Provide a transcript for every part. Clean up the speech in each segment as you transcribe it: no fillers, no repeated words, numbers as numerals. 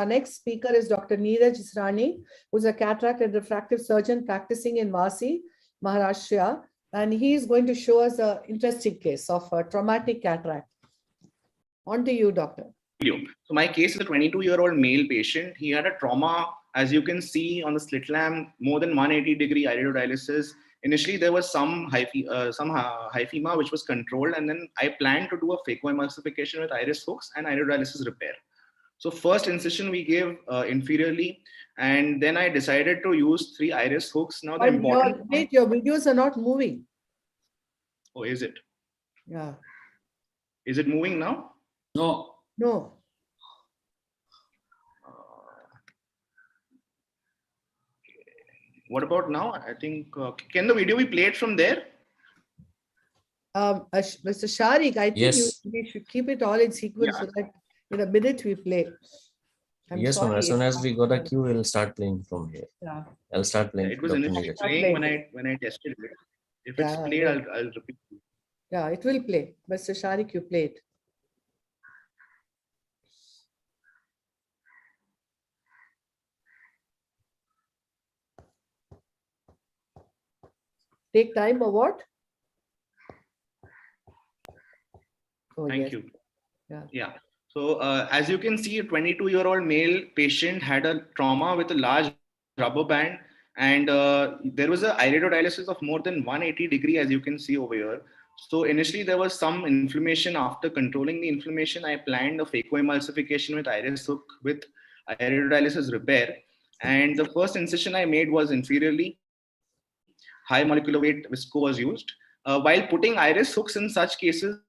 Our next speaker is Dr. Neeraj Israni, who's a cataract and refractive surgeon practicing in Vasi, Maharashtra. And he is going to show us an interesting case of a traumatic cataract. On to you, doctor. So my case is a 22-year-old male patient. He had a trauma, as you can see on the slit lamp, more than 180-degree iridodialysis. Initially, there was some hyphema which was controlled, and then I planned to do a phacoemulsification with iris hooks and iridodialysis repair. So first incision we gave inferiorly, and then I decided to use 3 iris hooks. Now your videos are not moving. Oh, is it? Yeah. Is it moving now? No. What about now? I think, can the video be played from there? Mr. Sharik, I think yes. we should keep it all in sequence so that in a minute we play. Yes, ma'am. As soon as we got a cue, we'll start playing from here. Yeah. I'll start playing. It was initially playing when I tested it. If it's played, I'll repeat. Yeah, it will play. Mr. Sharik, you play it. Take time or what? Oh, Thank you. Yeah. So as you can see, a 22-year-old male patient had a trauma with a large rubber band, and there was an iridodialysis of more than 180 degree, as you can see over here. So initially there was some inflammation. After controlling the inflammation, I planned a phacoemulsification with iris hook with iridodialysis repair. And the first incision I made was inferiorly. High molecular weight visco was used. While putting iris hooks in such cases,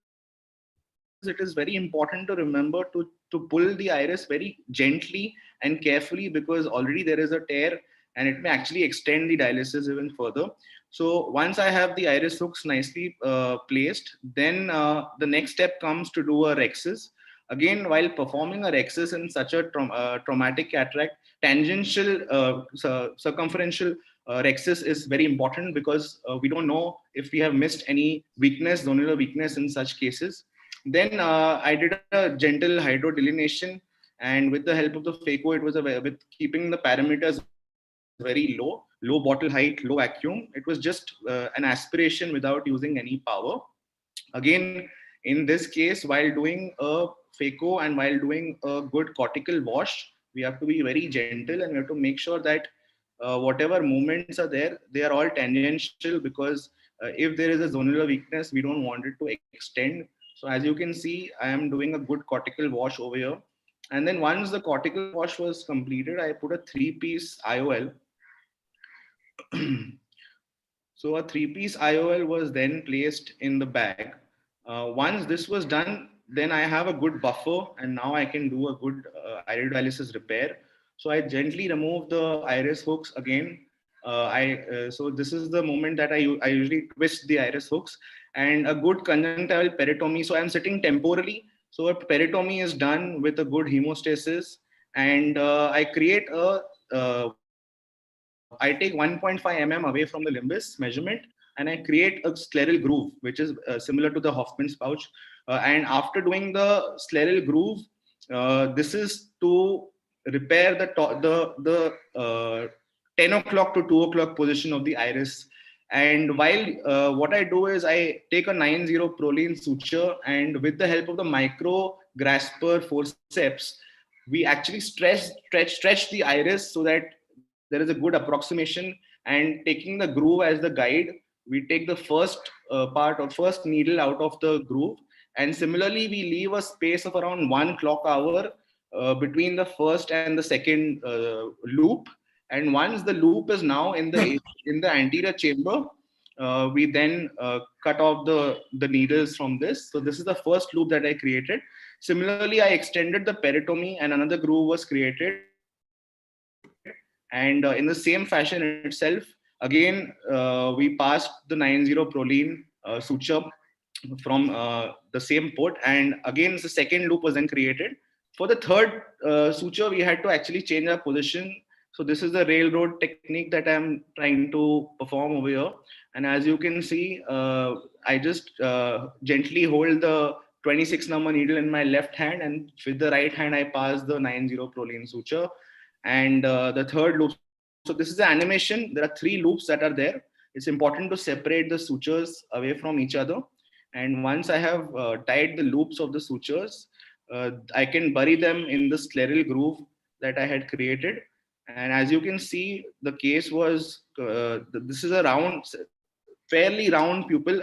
it is very important to remember to pull the iris very gently and carefully, because already there is a tear and it may actually extend the dialysis even further. So once I have the iris hooks nicely placed, then the next step comes to do a rhexis. Again, while performing a rhexis in such a traumatic cataract, tangential circumferential rhexis is very important, because we don't know if we have missed any weakness, zonular weakness in such cases. Then I did a gentle hydrodelineation, and with the help of the phaco, it was with keeping the parameters very low bottle height, low vacuum. It was just an aspiration without using any power. Again, in this case, while doing a phaco and while doing a good cortical wash, we have to be very gentle, and we have to make sure that whatever movements are there, they are all tangential, because if there is a zonular weakness, we don't want it to extend. So as you can see, I am doing a good cortical wash over here. And then once the cortical wash was completed, I put a 3-piece IOL. So a 3-piece IOL was then placed in the bag. Once this was done, then I have a good buffer, and now I can do a good iridodialysis repair. So I gently remove the iris hooks again. So this is the moment that I usually twist the iris hooks, and a good conjunctival peritomy. So I'm sitting temporally. So a peritomy is done with a good hemostasis, and I create I take 1.5 mm away from the limbus measurement, and I create a scleral groove, which is similar to the Hoffman's pouch. And after doing the scleral groove, this is to repair the 10 o'clock to 2 o'clock position of the iris. And while what I do is I take a 9-0 Prolene suture, and with the help of the micro grasper forceps, we actually stretch the iris so that there is a good approximation. And taking the groove as the guide, we take the first part or first needle out of the groove, and similarly we leave a space of around 1 clock hour between the first and the second loop. And once the loop is now in the anterior chamber, we then cut off the needles from this. So this is the first loop that I created. Similarly, I extended the peritomy, and another groove was created. And in the same fashion itself, again, we passed the 9-0 Prolene suture from the same port, and again the second loop was then created. For the third suture, we had to actually change our position. So this is the railroad technique that I'm trying to perform over here. And as you can see, I just gently hold the 26 number needle in my left hand, and with the right hand I pass the 90 Prolene suture. And the third loop, so this is the animation. There are 3 loops that are there. It's important to separate the sutures away from each other. And once I have tied the loops of the sutures, I can bury them in the scleral groove that I had created. And as you can see, the case was, this is a round, fairly round pupil.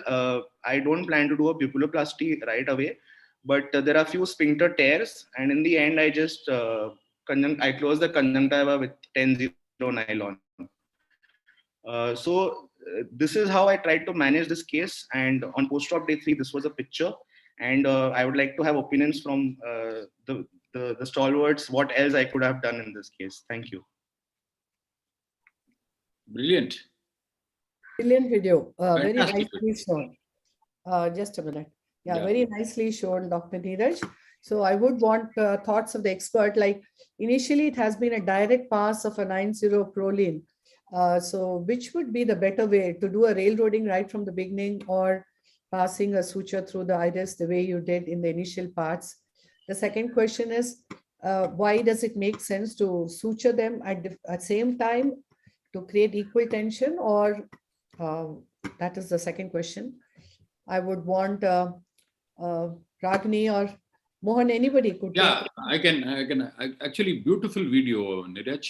I don't plan to do a pupilloplasty right away, but there are a few sphincter tears. And in the end, I just I close the conjunctiva with 10-0 nylon. This is how I tried to manage this case. And on post-op day 3, this was a picture. And I would like to have opinions from the stalwarts, what else I could have done in this case. Thank you. Brilliant. Brilliant video. Very Fantastic nicely shown. Just a minute. Yeah, very nicely shown, Dr. Neeraj. So I would want thoughts of the expert. Like initially, it has been a direct pass of a 90 Prolene. So which would be the better way to do a railroading right from the beginning, or passing a suture through the iris the way you did in the initial parts? The second question is, why does it make sense to suture them at the same time to create equal tension, or that is the second question. I would want Ragini or Mohan, anybody could. Yeah, I can actually beautiful video, Neeraj,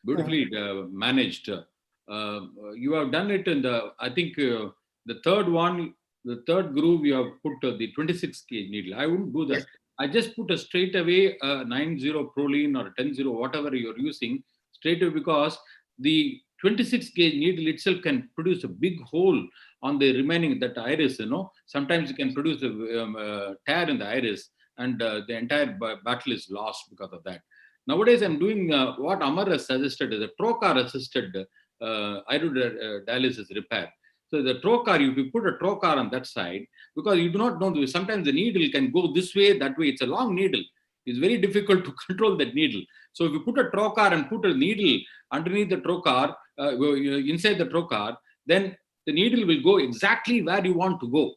beautifully managed. You have done it in the, I think the third one, the third groove, you have put the 26 gauge needle. I wouldn't do that. Yes. I just put a straight away 90 Prolene or 10-0, whatever you're using, straight away, because the 26 gauge needle itself can produce a big hole on the remaining that iris. Sometimes it can produce a tear in the iris, and the entire battle is lost because of that. Nowadays, I'm doing what Amar has suggested is a trocar assisted iridodialysis repair. So the trocar, if you put a trocar on that side, because you do not know, sometimes the needle can go this way, that way. It's a long needle. It's very difficult to control that needle. So if you put a trocar and put a needle underneath the trocar, inside the trocar, then the needle will go exactly where you want to go,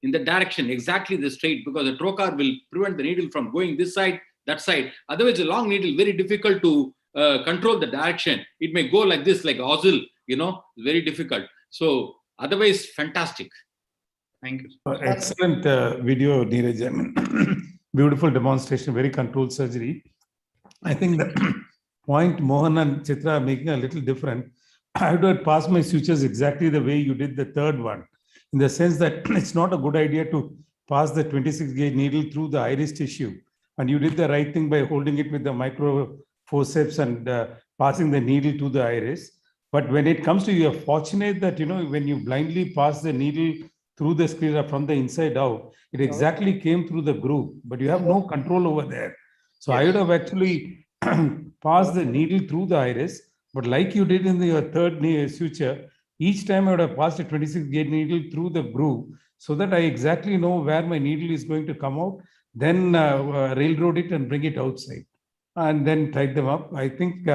in the direction, exactly the straight, because the trocar will prevent the needle from going this side, that side. Otherwise, a long needle, very difficult to control the direction. It may go like this, like ozzle, very difficult. So otherwise, fantastic. Thank you. Excellent video, Neeraj. I mean, beautiful demonstration, very controlled surgery. I think the point Mohan and Chitra are making a little different. I would have passed my sutures exactly the way you did the third one, in the sense that it's not a good idea to pass the 26 gauge needle through the iris tissue. And you did the right thing by holding it with the micro forceps and passing the needle to the iris. But when it comes to, you're fortunate that, when you blindly pass the needle through the sclera from the inside out, it exactly came through the groove, but you have no control over there. So I would have actually passed the needle through the iris, but like you did in your third suture, each time I would have passed a 26 gauge needle through the groove, so that I exactly know where my needle is going to come out, then railroad it and bring it outside, and then tie them up. I think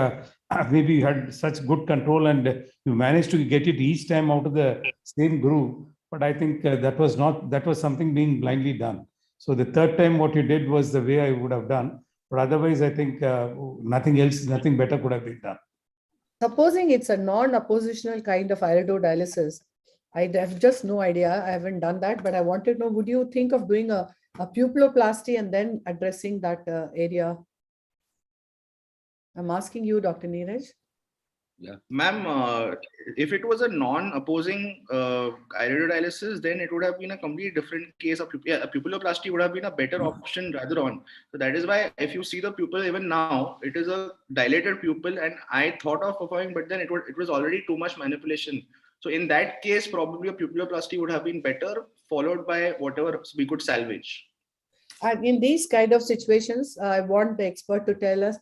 maybe you had such good control and you managed to get it each time out of the same groove. But I think that was something being blindly done. So the third time what you did was the way I would have done. But otherwise, I think nothing better could have been done. Supposing it's a non-oppositional kind of iridodialysis, I have just no idea. I haven't done that, but I wanted to know, would you think of doing a pupilloplasty and then addressing that area? I'm asking you, Dr. Neeraj. Yeah, ma'am, if it was a non-opposing iridodialysis, then it would have been a completely different case of a pupilloplasty would have been a better option rather on. So that is why if you see the pupil even now, it is a dilated pupil, and I thought of performing, but then it was already too much manipulation. So in that case, probably a pupilloplasty would have been better, followed by whatever we could salvage. And in these kind of situations, I want the expert to tell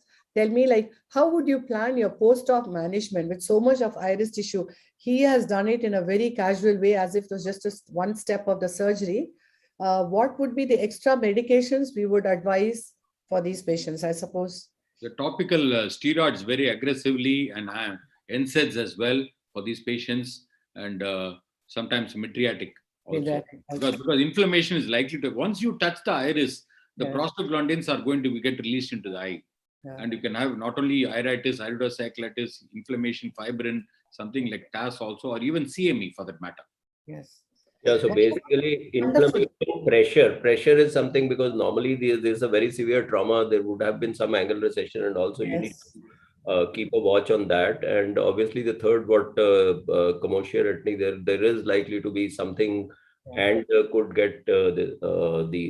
me, like, how would you plan your post-op management with so much of iris tissue? He has done it in a very casual way, as if it was just one step of the surgery. What would be the extra medications we would advise for these patients, I suppose? The topical steroids very aggressively, and NSAIDs as well for these patients, and sometimes Mydriatic. also. Because inflammation is likely to, once you touch the iris, the prostaglandins are going to get released into the eye. And you can have not only iritis, iridocyclitis, inflammation, fibrin, something like TAS also, or even CME for that matter. Yes. Yeah, so basically inflammation, pressure is something, because normally there's a very severe trauma, there would have been some angle recession, and also you need to keep a watch on that. And obviously the third, what commercial, there is likely to be something and could get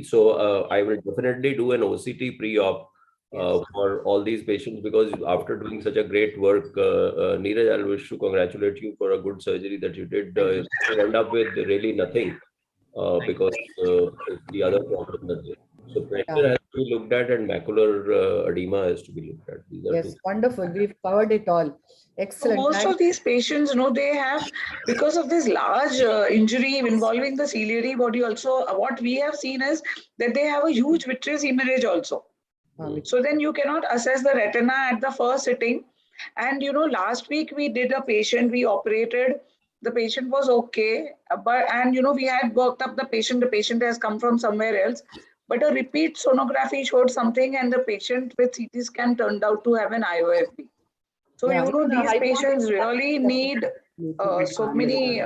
so I will definitely do an OCT pre-op for all these patients, because after doing such a great work, Neeraj, I wish to congratulate you for a good surgery that you did. You end up with really nothing because the other problem that they. So pressure has to be looked at, and macular edema has to be looked at. These are two. Wonderful. We've covered it all. Excellent. Most of these patients, they have, because of this large injury involving the ciliary body also, what we have seen is that they have a huge vitreous hemorrhage also. So then you cannot assess the retina at the first sitting. And, last week we did a patient, we operated, the patient was okay. We had worked up the patient has come from somewhere else. But a repeat sonography showed something, and the patient with CT scan turned out to have an IOFB. So, these patients really need so many,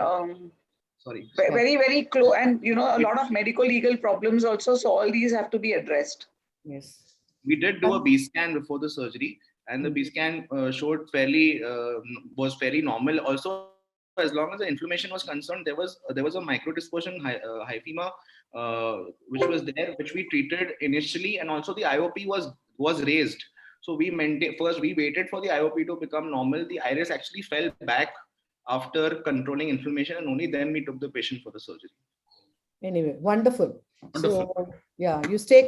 very, very close, and, a lot of medical legal problems also. So all these have to be addressed. Yes. We did do a B scan before the surgery, and the B scan showed was fairly normal. Also, as long as the inflammation was concerned, there was a microdispersion hyphema which was there, which we treated initially, and also the IOP was raised. So we waited for the IOP to become normal. The iris actually fell back after controlling inflammation, and only then we took the patient for the surgery. Anyway, wonderful. Wonderful. So, you stay